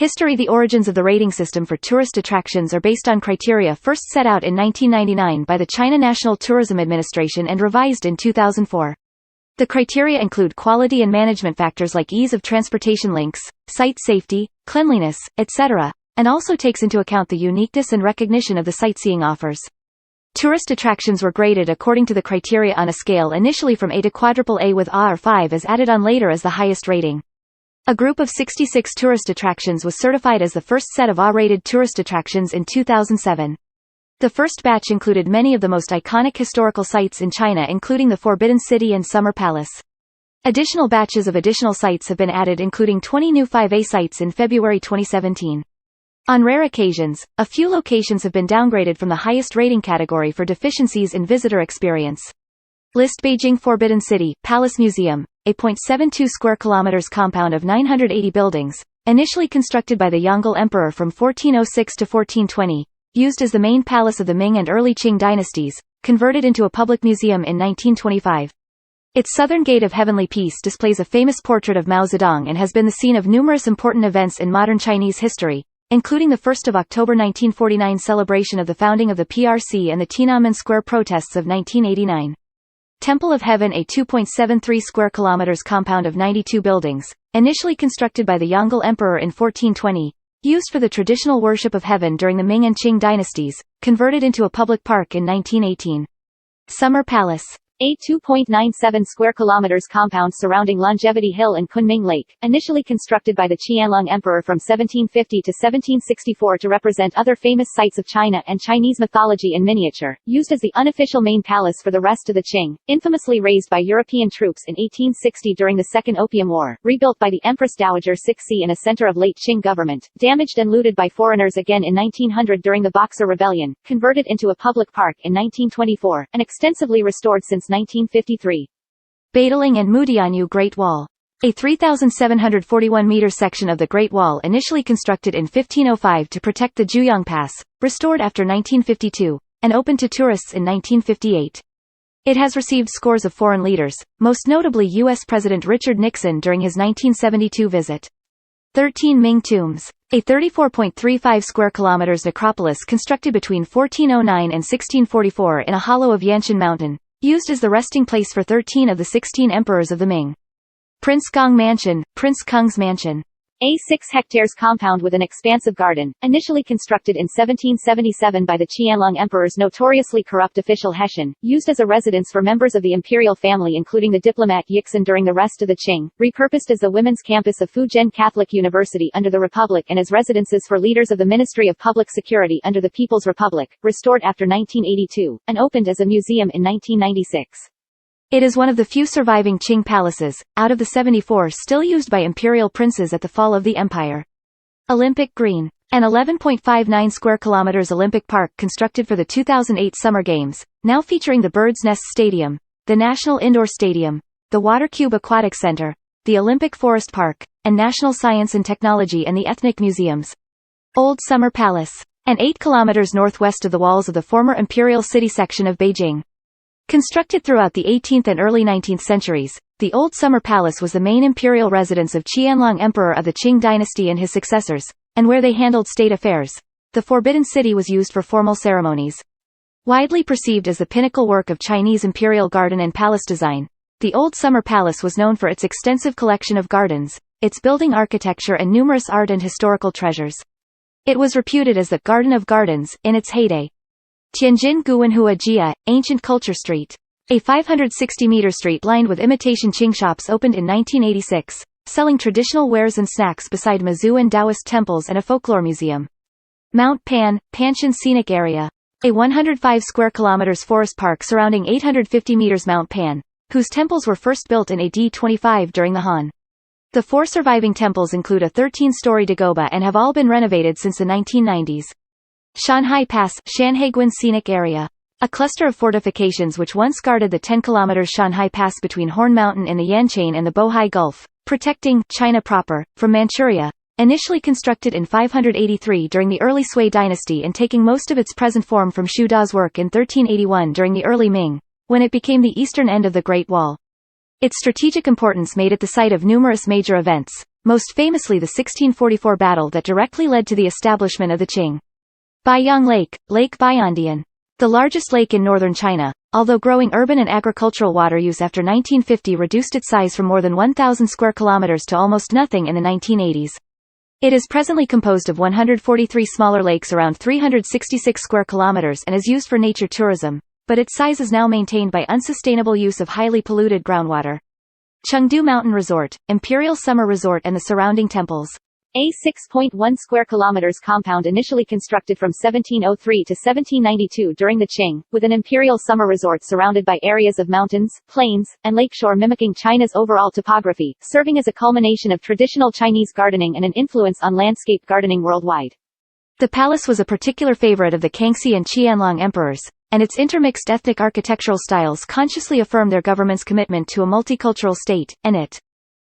History. The origins of the rating system for tourist attractions are based on criteria first set out in 1999 by the China National Tourism Administration and revised in 2004. The criteria include quality and management factors like ease of transportation links, site safety, cleanliness, etc., and also takes into account the uniqueness and recognition of the sightseeing offers. Tourist attractions were graded according to the criteria on a scale initially from A to AAA, with A or 5 as added on later as the highest rating. A group of 66 tourist attractions was certified as the first set of A-rated tourist attractions in 2007. The first batch included many of the most iconic historical sites in China, including the Forbidden City and Summer Palace. Additional batches of additional sites have been added, including 20 new 5A sites in February 2017. On rare occasions, a few locations have been downgraded from the highest rating category for deficiencies in visitor experience. List. Beijing Forbidden City, Palace Museum, a 0.72 square kilometers compound of 980 buildings, initially constructed by the Yongle Emperor from 1406 to 1420, used as the main palace of the Ming and early Qing dynasties, converted into a public museum in 1925. Its southern gate of heavenly peace displays a famous portrait of Mao Zedong and has been the scene of numerous important events in modern Chinese history, including the 1 October 1949 celebration of the founding of the PRC and the Tiananmen Square protests of 1989. Temple of Heaven, a 2.73 square kilometers compound of 92 buildings, initially constructed by the Yongle Emperor in 1420, used for the traditional worship of heaven during the Ming and Qing dynasties, converted into a public park in 1918. Summer Palace, a 2.97 square kilometers compound surrounding Longevity Hill and Kunming Lake, initially constructed by the Qianlong Emperor from 1750 to 1764 to represent other famous sites of China and Chinese mythology in miniature, used as the unofficial main palace for the rest of the Qing, infamously razed by European troops in 1860 during the Second Opium War, rebuilt by the Empress Dowager Cixi in a center of late Qing government, damaged and looted by foreigners again in 1900 during the Boxer Rebellion, converted into a public park in 1924, and extensively restored since 1953. Beetling and Moodianu Great Wall, a 3,741-meter section of the Great Wall initially constructed in 1505 to protect the Juyang Pass, restored after 1952, and opened to tourists in 1958. It has received scores of foreign leaders, most notably U.S. President Richard Nixon during his 1972 visit. 13 Ming Tombs, a 34.35 square kilometers necropolis constructed between 1409 and 1644 in a hollow of Yanshan Mountain, used as the resting place for 13 of the 16 emperors of the Ming. Prince Gong Mansion, Prince Kung's Mansion, a 6 hectares compound with an expansive garden, initially constructed in 1777 by the Qianlong Emperor's notoriously corrupt official Hessian, used as a residence for members of the imperial family including the diplomat Yixin during the rest of the Qing, repurposed as the women's campus of Fujian Catholic University under the Republic and as residences for leaders of the Ministry of Public Security under the People's Republic, restored after 1982, and opened as a museum in 1996. It is one of the few surviving Qing palaces, out of the 74 still used by imperial princes at the fall of the empire. Olympic Green, an 11.59 square kilometers Olympic park constructed for the 2008 Summer Games, now featuring the Bird's Nest Stadium, the National Indoor Stadium, the Watercube Aquatic Center, the Olympic Forest Park, and National Science and Technology and the Ethnic Museums. Old Summer Palace, and 8 kilometers northwest of the walls of the former imperial city section of Beijing. Constructed throughout the 18th and early 19th centuries, the Old Summer Palace was the main imperial residence of Qianlong Emperor of the Qing dynasty and his successors, and where they handled state affairs. The Forbidden City was used for formal ceremonies. Widely perceived as the pinnacle work of Chinese imperial garden and palace design, the Old Summer Palace was known for its extensive collection of gardens, its building architecture and numerous art and historical treasures. It was reputed as the Garden of Gardens in its heyday. Tianjin Guanhua Jia, Ancient Culture Street, a 560-meter street lined with imitation Qing shops, opened in 1986, selling traditional wares and snacks beside Mizzou and Taoist temples and a folklore museum. Mount Pan, Panshan Scenic Area, a 105 square kilometers forest park surrounding 850 meters Mount Pan, whose temples were first built in AD 25 during the Han. The 4 surviving temples include a 13-story dagoba and have all been renovated since the 1990s. Shanhai Pass, Shanhaiguan Scenic Area, a cluster of fortifications which once guarded the 10 km Shanhai Pass between Horn Mountain in the Yanchain and the Bohai Gulf, protecting China proper from Manchuria, initially constructed in 583 during the early Sui dynasty and taking most of its present form from Xu Da's work in 1381 during the early Ming, when it became the eastern end of the Great Wall. Its strategic importance made it the site of numerous major events, most famously the 1644 battle that directly led to the establishment of the Qing. Bayong Lake, Lake Bayandian. The largest lake in northern China, although growing urban and agricultural water use after 1950 reduced its size from more than 1,000 square kilometers to almost nothing in the 1980s. It is presently composed of 143 smaller lakes around 366 square kilometers and is used for nature tourism, but its size is now maintained by unsustainable use of highly polluted groundwater. Chengdu Mountain Resort, Imperial Summer Resort and the surrounding temples. A 6.1 square kilometers compound initially constructed from 1703 to 1792 during the Qing, with an imperial summer resort surrounded by areas of mountains, plains, and lakeshore mimicking China's overall topography, serving as a culmination of traditional Chinese gardening and an influence on landscape gardening worldwide. The palace was a particular favorite of the Kangxi and Qianlong emperors, and its intermixed ethnic architectural styles consciously affirmed their government's commitment to a multicultural state, and it.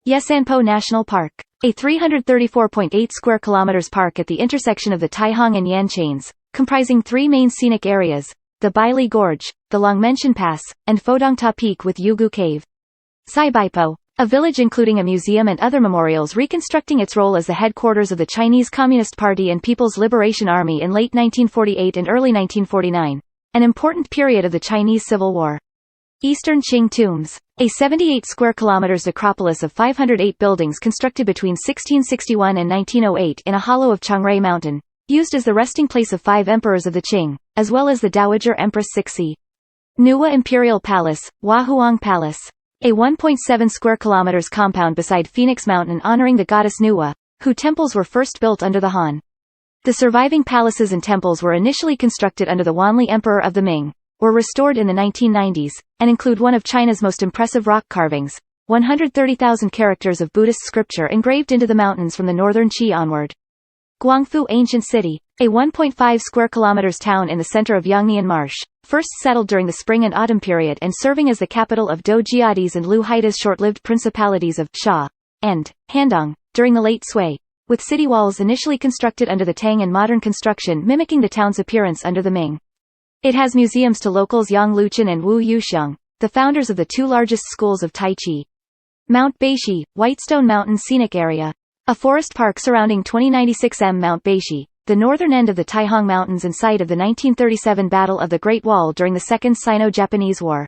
Yesanpo National Park, a 334.8 square kilometers park at the intersection of the Taihang and Yan chains, comprising three main scenic areas, the Baili Gorge, the Longmention Pass, and Fodongta Peak with Yugu Cave. Saibaipo, a village including a museum and other memorials reconstructing its role as the headquarters of the Chinese Communist Party and People's Liberation Army in late 1948 and early 1949, an important period of the Chinese Civil War. Eastern Ming Tombs, a 78 square kilometers necropolis of 508 buildings constructed between 1661 and 1908 in a hollow of Changrai Mountain, used as the resting place of 5 emperors of the Qing, as well as the Dowager Empress Sixi. Nuwa Imperial Palace, Huahuang Palace, a 1.7 square kilometers compound beside Phoenix Mountain honoring the goddess Nuwa, whose temples were first built under the Han. The surviving palaces and temples were initially constructed under the Wanli Emperor of the Ming, were restored in the 1990s, and include one of China's most impressive rock carvings, 130,000 characters of Buddhist scripture engraved into the mountains from the northern Qi onward. Guangfu Ancient City, a 1.5 square kilometers town in the center of Yangmian Marsh, first settled during the spring and autumn period and serving as the capital of Dou Jiadi's and Lu Haida's short-lived principalities of Sha and Handong during the late Sui, with city walls initially constructed under the Tang and modern construction mimicking the town's appearance under the Ming. It has museums to locals Yang Luqian and Wu Yuxiang, the founders of the 2 largest schools of Tai Chi. Mount Baishi, Whitestone Mountain Scenic Area. A forest park surrounding 2096 Mount Baishi, the northern end of the Taihang Mountains and site of the 1937 Battle of the Great Wall during the Second Sino-Japanese War.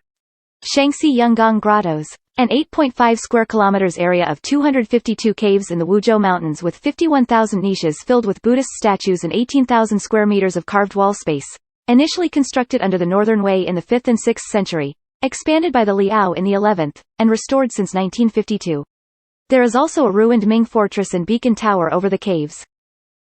Shanxi Yungang Grottoes, an 8.5 square kilometers area of 252 caves in the Wuzhou Mountains with 51,000 niches filled with Buddhist statues and 18,000 square meters of carved wall space. Initially constructed under the Northern Wei in the 5th and 6th century, expanded by the Liao in the 11th, and restored since 1952. There is also a ruined Ming fortress and beacon tower over the caves.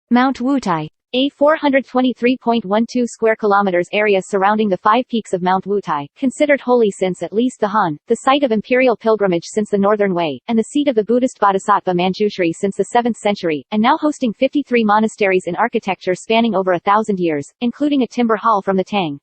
Mount Wutai, a 423.12 square kilometers area surrounding the 5 peaks of Mount Wutai, considered holy since at least the Han, the site of imperial pilgrimage since the Northern Wei, and the seat of the Buddhist Bodhisattva Manjushri since the 7th century, and now hosting 53 monasteries in architecture spanning over 1,000 years, including a timber hall from the Tang.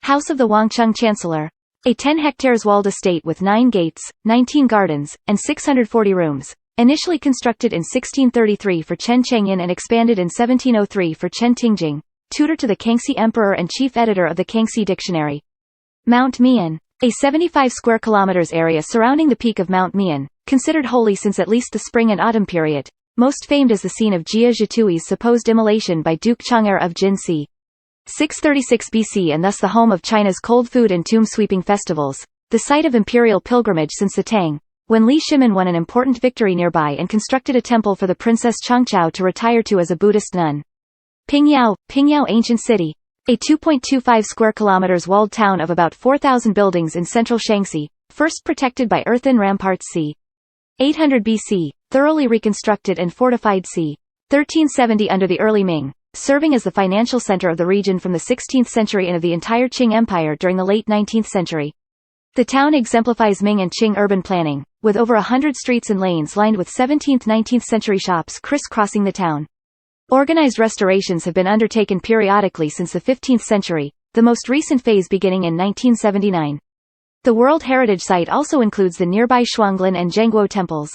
House of the Wangcheng Chancellor, a 10 hectares walled estate with 9 gates, 19 gardens, and 640 rooms. Initially constructed in 1633 for Chen Chengyan and expanded in 1703 for Chen Tingjing, tutor to the Kangxi Emperor and chief editor of the Kangxi Dictionary. Mount Meon, a 75 square kilometers area surrounding the peak of Mount Meon, considered holy since at least the spring and autumn period, most famed as the scene of Jia Zhitui's supposed immolation by Duke Chang'er of Jinsi. 636 BC and thus the home of China's cold food and tomb-sweeping festivals, the site of imperial pilgrimage since the Tang, when Li Shimin won an important victory nearby and constructed a temple for the Princess Changchao to retire to as a Buddhist nun. Pingyao Ancient City, a 2.25 square kilometers walled town of about 4,000 buildings in central Shanxi, first protected by earthen ramparts c. 800 BC, thoroughly reconstructed and fortified c. 1370 under the early Ming, serving as the financial center of the region from the 16th century and of the entire Qing Empire during the late 19th century. The town exemplifies Ming and Qing urban planning, with over 100 streets and lanes lined with 17th–19th century shops crisscrossing the town. Organized restorations have been undertaken periodically since the 15th century, the most recent phase beginning in 1979. The World Heritage Site also includes the nearby Shuanglin and Zhengguo temples.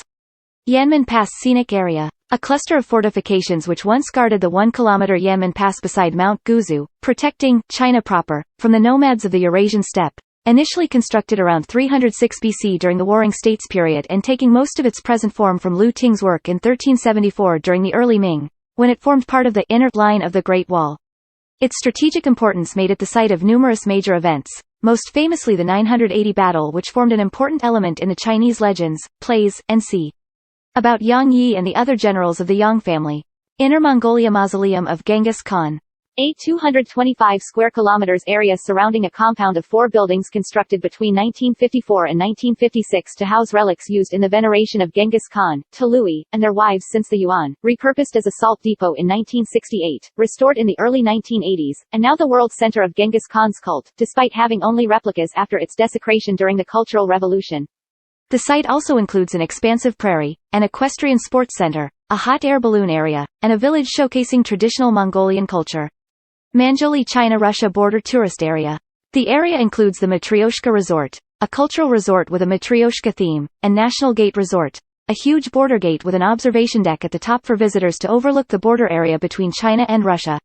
Yanmen Pass Scenic Area, a cluster of fortifications which once guarded the 1-kilometer Yanmen Pass beside Mount Guzu, protecting China proper from the nomads of the Eurasian steppe, Initially constructed around 306 BC during the Warring States period and taking most of its present form from Lu Ting's work in 1374 during the early Ming, when it formed part of the inner line of the Great Wall. Its strategic importance made it the site of numerous major events, most famously the 980 battle, which formed an important element in the Chinese legends, plays, and c. about Yang Yi and the other generals of the Yang family. Inner Mongolia Mausoleum of Genghis Khan. A 225 square kilometers area surrounding a compound of 4 buildings constructed between 1954 and 1956 to house relics used in the veneration of Genghis Khan, Tului, and their wives since the Yuan, repurposed as a salt depot in 1968, restored in the early 1980s, and now the world center of Genghis Khan's cult, despite having only replicas after its desecration during the Cultural Revolution. The site also includes an expansive prairie, an equestrian sports center, a hot air balloon area, and a village showcasing traditional Mongolian culture. Manjuli China-Russia border tourist area. The area includes the Matryoshka Resort, a cultural resort with a Matryoshka theme, and National Gate Resort, a huge border gate with an observation deck at the top for visitors to overlook the border area between China and Russia.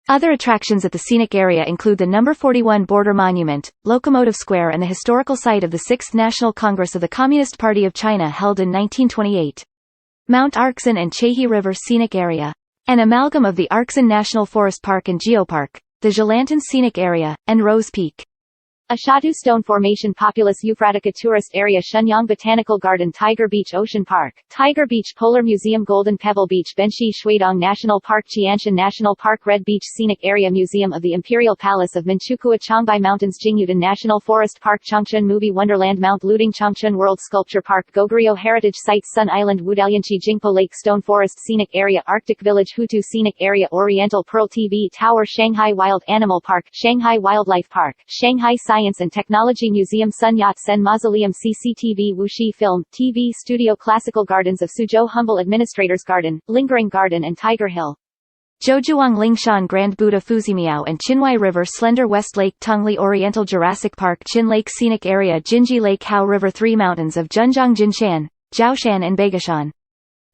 Other attractions at the scenic area include the No. 41 Border Monument, Locomotive Square, and the historical site of the 6th National Congress of the Communist Party of China held in 1928. Mount Arksan and Chehi River Scenic Area. An amalgam of the Arksan National Forest Park and Geopark, the Zhelantan Scenic Area, and Rose Peak. A Shatu Stone Formation Populous Euphratica Tourist Area Shenyang Botanical Garden Tiger Beach Ocean Park, Tiger Beach Polar Museum Golden Pebble Beach Benshi Shuidong National Park Qianshan National Park Red Beach Scenic Area Museum of the Imperial Palace of Manchukuo Changbai Mountains Jingyudan National Forest Park Changchun Movie Wonderland Mount Luding Changchun World Sculpture Park Goguryeo Heritage Sites Sun Island Wudalianchi Jingpo Lake Stone Forest Scenic Area Arctic Village Hutu Scenic Area Oriental Pearl TV Tower Shanghai Wild Animal Park Shanghai Wildlife Park Shanghai Science and Technology Museum Sun Yat-sen Mausoleum CCTV Wuxi Film, TV Studio Classical Gardens of Suzhou Humble Administrator's Garden, Lingering Garden and Tiger Hill. Zhoujuang Lingshan Grand Buddha Fuzimiao and Qinhuai River Slender West Lake Tongli Oriental Jurassic Park Qin Lake Scenic Area Jinji Lake Hao River 3 Mountains of Zhenjiang Jinshan, Zhaoshan and Beigashan.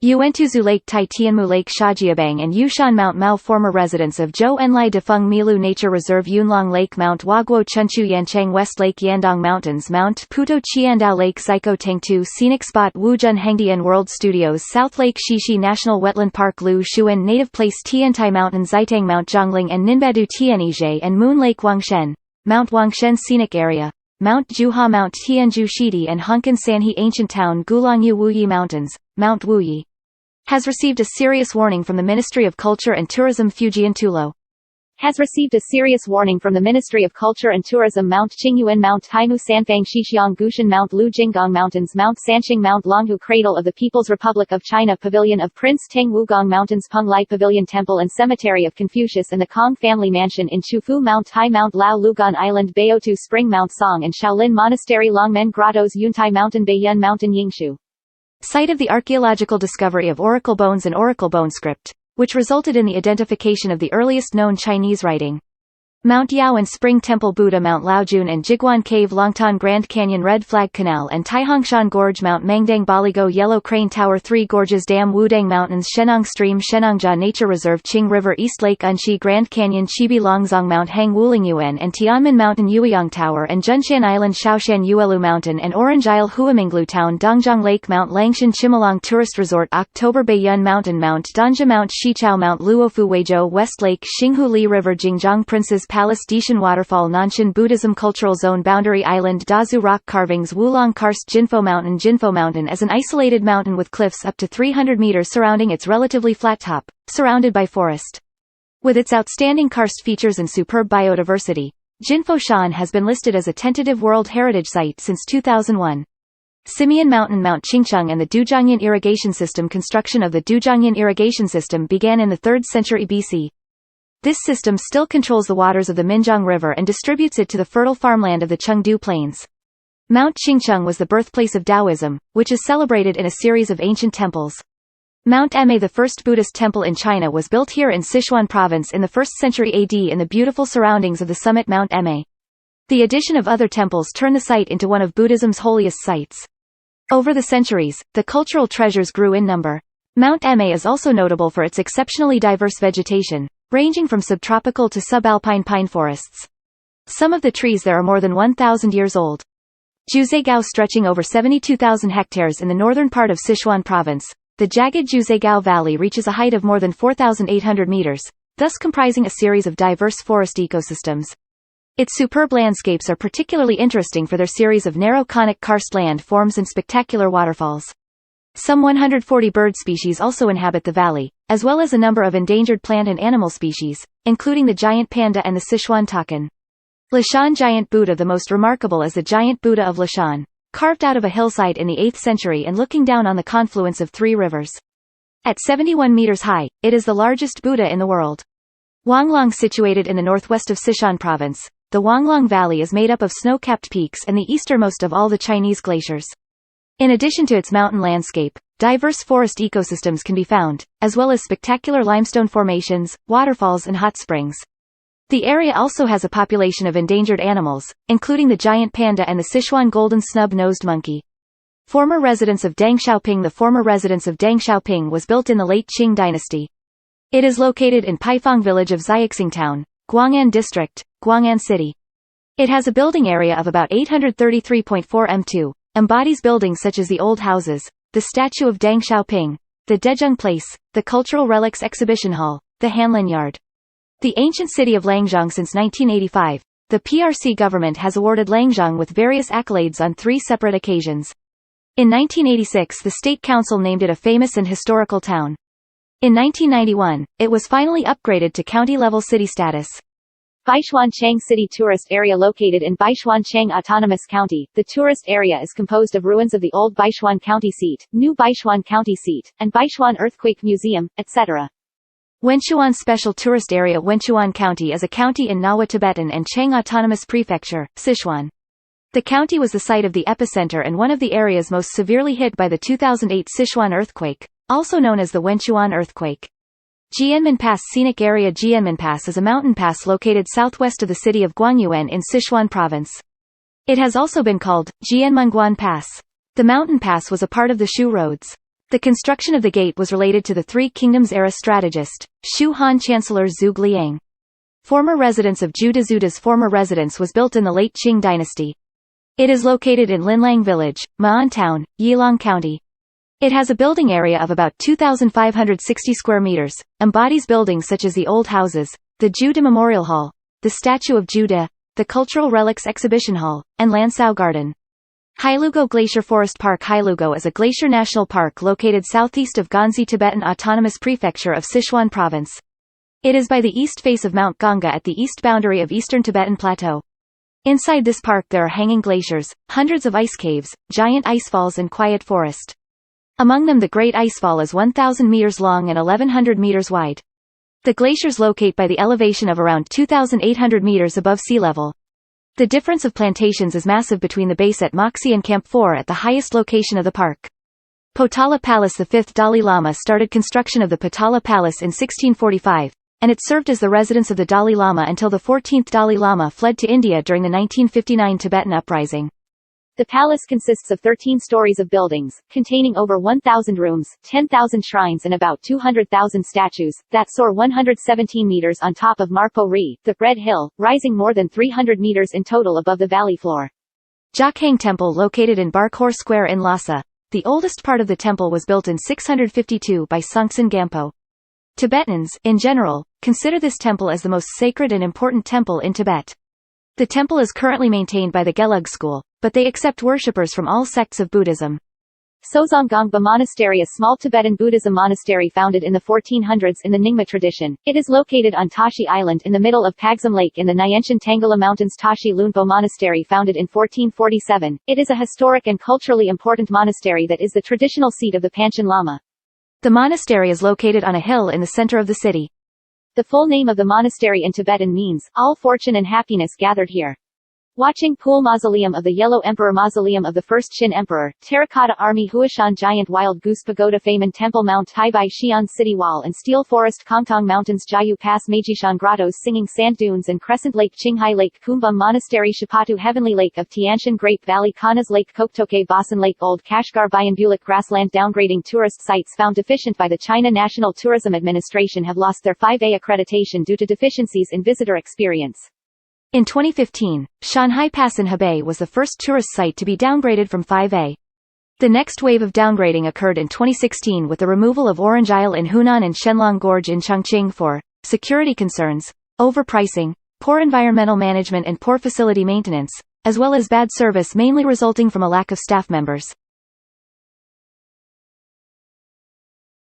Yuantuzu Lake Tai Tianmu Lake Shajiabang and Yushan Mount Mao Former residents of Zhou Enlai Defeng Milu Nature Reserve Yunlong Lake Mount Waguo Chunchu Yancheng West Lake Yandong Mountains Mount Puto Qiandao Lake Xikou Tengtu Scenic Spot Wuzhen Hengdian World Studios South Lake Shishi National Wetland Park Lu Shuan Native Place Tiantai Mountain Zitang Mount Zhongling and Ninbadu Tianizhe and Moon Lake Wangshen, Mount Wangshen Scenic Area, Mount Juha Mount Tianju Shidi and Hunkan Sanhe Ancient Town Gulongyu Wuyi Mountains, Mount Wuyi. Has received a serious warning from the Ministry of Culture and Tourism Fujian Tulo. Has received a serious warning from the Ministry of Culture and Tourism Mount Qingyuan Mount Taimu Sanfang Shixiang Gushan Mount Lu Jinggong Mountains Mount Sanqing Mount Longhu Cradle of the People's Republic of China Pavilion of Prince Teng Wugong Mountains Peng Lai Pavilion Temple and Cemetery of Confucius and the Kong Family Mansion in Chufu Mount Tai Mount Lao Lugan Island Bayotu Spring Mount Song and Shaolin Monastery Longmen Grottoes Yuntai Mountain Baiyun Mountain Yingshu. Site of the archaeological discovery of oracle bones and oracle bone script, which resulted in the identification of the earliest known Chinese writing. Mount Yao and Spring Temple Buddha Mount Laojun and Jiguan Cave Longtan Grand Canyon Red Flag Canal and Taihongshan Gorge Mount Mangdang Baligo Yellow Crane Tower 3 Gorges Dam Wudang Mountains Shenong Stream Shenongjia Nature Reserve Ching River East Lake Unshi Grand Canyon Chibi Longzong Mount Hang Wulingyuan and Tianmen Mountain Yueyang Tower and Junshan Island Shaoshan Yuelu Mountain and Orange Isle Huaminglu Town Dongjiang Lake Mount Langshan Chimelong Tourist Resort October Baiyun Mountain Mount Danja Mount Shichao Mount Luofu Weizhou West Lake Xinghu Li River Jingjiang Prince's Palace Dishan Waterfall Nanshan Buddhism Cultural Zone Boundary Island Dazu Rock Carvings Wulong Karst Jinfo Mountain is an isolated mountain with cliffs up to 300 meters surrounding its relatively flat top, surrounded by forest. With its outstanding karst features and superb biodiversity, Jinfo Shan has been listed as a tentative World Heritage Site since 2001. Simeon Mountain Mount Qingcheng and the Dujonyan irrigation system. Construction of the Dujonyan irrigation system began in the 3rd century BC. This system still controls the waters of the Minjiang River and distributes it to the fertile farmland of the Chengdu Plains. Mount Qingcheng was the birthplace of Taoism, which is celebrated in a series of ancient temples. Mount Eme, the first Buddhist temple in China, was built here in Sichuan province in the 1st century AD in the beautiful surroundings of the summit Mount Eme. The addition of other temples turned the site into one of Buddhism's holiest sites. Over the centuries, the cultural treasures grew in number. Mount Eme is also notable for its exceptionally diverse vegetation, ranging from subtropical to subalpine pine forests. Some of the trees there are more than 1,000 years old. Juzhegao stretching over 72,000 hectares in the northern part of Sichuan province. The jagged Juzhegao Valley reaches a height of more than 4,800 meters, thus comprising a series of diverse forest ecosystems. Its superb landscapes are particularly interesting for their series of narrow conic karst land forms and spectacular waterfalls. Some 140 bird species also inhabit the valley, as well as a number of endangered plant and animal species, including the giant panda and the Sichuan takin. Lashan giant Buddha. The most remarkable is the giant Buddha of Lashan, carved out of a hillside in the 8th century and looking down on the confluence of 3 rivers. At 71 meters high, it is the largest Buddha in the world. Wanglong. Situated in the northwest of Sichuan province, the Wanglong Valley is made up of snow-capped peaks and the easternmost of all the Chinese glaciers. In addition to its mountain landscape, diverse forest ecosystems can be found, as well as spectacular limestone formations, waterfalls and hot springs. The area also has a population of endangered animals, including the giant panda and the Sichuan golden snub-nosed monkey. Former residence of Deng Xiaoping. The former residence of Deng Xiaoping was built in the late Qing dynasty. It is located in Paifang village of Xiaxing Town, Guang'an District, Guang'an City. It has a building area of about 833.4 m2, embodies buildings such as the old houses, the statue of Deng Xiaoping, the Dezheng Place, the Cultural Relics Exhibition Hall, the Hanlin Yard. The ancient city of Langzhong. Since 1985, the PRC government has awarded Langzhong with various accolades on 3 separate occasions. In 1986, the State Council named it a famous and historical town. In 1991, it was finally upgraded to county-level city status. Baishuanchang City Tourist Area. Located in Baishuanchang Autonomous County, the tourist area is composed of ruins of the old Baishuan County Seat, New Baishuan County Seat, and Baishuan Earthquake Museum, etc. Wenchuan Special Tourist Area. Wenchuan County is a county in Nawa Tibetan and Chang Autonomous Prefecture, Sichuan. The county was the site of the epicenter and one of the areas most severely hit by the 2008 Sichuan earthquake, also known as the Wenchuan earthquake. Jianmen Pass. Scenic Area. Jianmen Pass is a mountain pass located southwest of the city of Guangyuan in Sichuan province. It has also been called Jianmenguan Pass. The mountain pass was a part of the Shu roads. The construction of the gate was related to the Three Kingdoms era strategist, Shu Han Chancellor Zhuge Liang. Former residence of Zhu Dezhuda's former residence was built in the late Qing dynasty. It is located in Linlang Village, Meon Town, Yilong County. It has a building area of about 2,560 square meters, embodies buildings such as the old houses, the Zhude Memorial Hall, the statue of Zhude, the Cultural Relics Exhibition Hall, and Lansao Garden. Hailugo Glacier Forest Park. Hailugo is a glacier national park located southeast of Ganzi Tibetan Autonomous Prefecture of Sichuan Province. It is by the east face of Mount Ganga at the east boundary of eastern Tibetan Plateau. Inside this park there are hanging glaciers, hundreds of ice caves, giant icefalls and quiet forest. Among them the Great Icefall is 1,000 meters long and 1,100 meters wide. The glaciers locate by the elevation of around 2,800 meters above sea level. The difference of plantations is massive between the base at Moxie and Camp 4 at the highest location of the park. Potala Palace. The 5th Dalai Lama started construction of the Potala Palace in 1645, and it served as the residence of the Dalai Lama until the 14th Dalai Lama fled to India during the 1959 Tibetan uprising. The palace consists of 13 stories of buildings, containing over 1,000 rooms, 10,000 shrines and about 200,000 statues, that soar 117 meters on top of Marpo Ri, the Red Hill, rising more than 300 meters in total above the valley floor. Jacquang Temple. Located in Barkhor Square in Lhasa, the oldest part of the temple was built in 652 by Songtsen Gampo. Tibetans, in general, consider this temple as the most sacred and important temple in Tibet. The temple is currently maintained by the Gelug school, but they accept worshippers from all sects of Buddhism. Sosan Monastery. A small Tibetan Buddhism monastery founded in the 1400s in the Nyingma tradition. It is located on Tashi Island in the middle of Pagzam Lake in the Nyanshan Tangala Mountains. Tashi Lunpo Monastery. Founded in 1447, it is a historic and culturally important monastery that is the traditional seat of the Panchen Lama. The monastery is located on a hill in the center of the city. The full name of the monastery in Tibetan means, all fortune and happiness gathered here. Watching Pool Mausoleum of the Yellow Emperor. Mausoleum of the First Qin Emperor, Terracotta Army. Huashan Giant Wild Goose Pagoda. Famen Temple. Mount Taibai. Xi'an City Wall and Steel Forest. Kongtong Mountains. Jiayu Pass. Meijishan Grottoes. Singing Sand Dunes and Crescent Lake. Qinghai Lake. Kumbum Monastery. Shapatu Heavenly Lake of Tianshan. Grape Valley. Kanas Lake. Koktoke. Basan Lake. Old Kashgar. Bayanbulik Grassland. Downgrading. Tourist sites found deficient by the China National Tourism Administration have lost their 5A accreditation due to deficiencies in visitor experience. In 2015, Shanhai Pass in Hebei was the first tourist site to be downgraded from 5A. The next wave of downgrading occurred in 2016 with the removal of Orange Isle in Hunan and Shenlong Gorge in Chongqing for security concerns, overpricing, poor environmental management and poor facility maintenance, as well as bad service mainly resulting from a lack of staff members.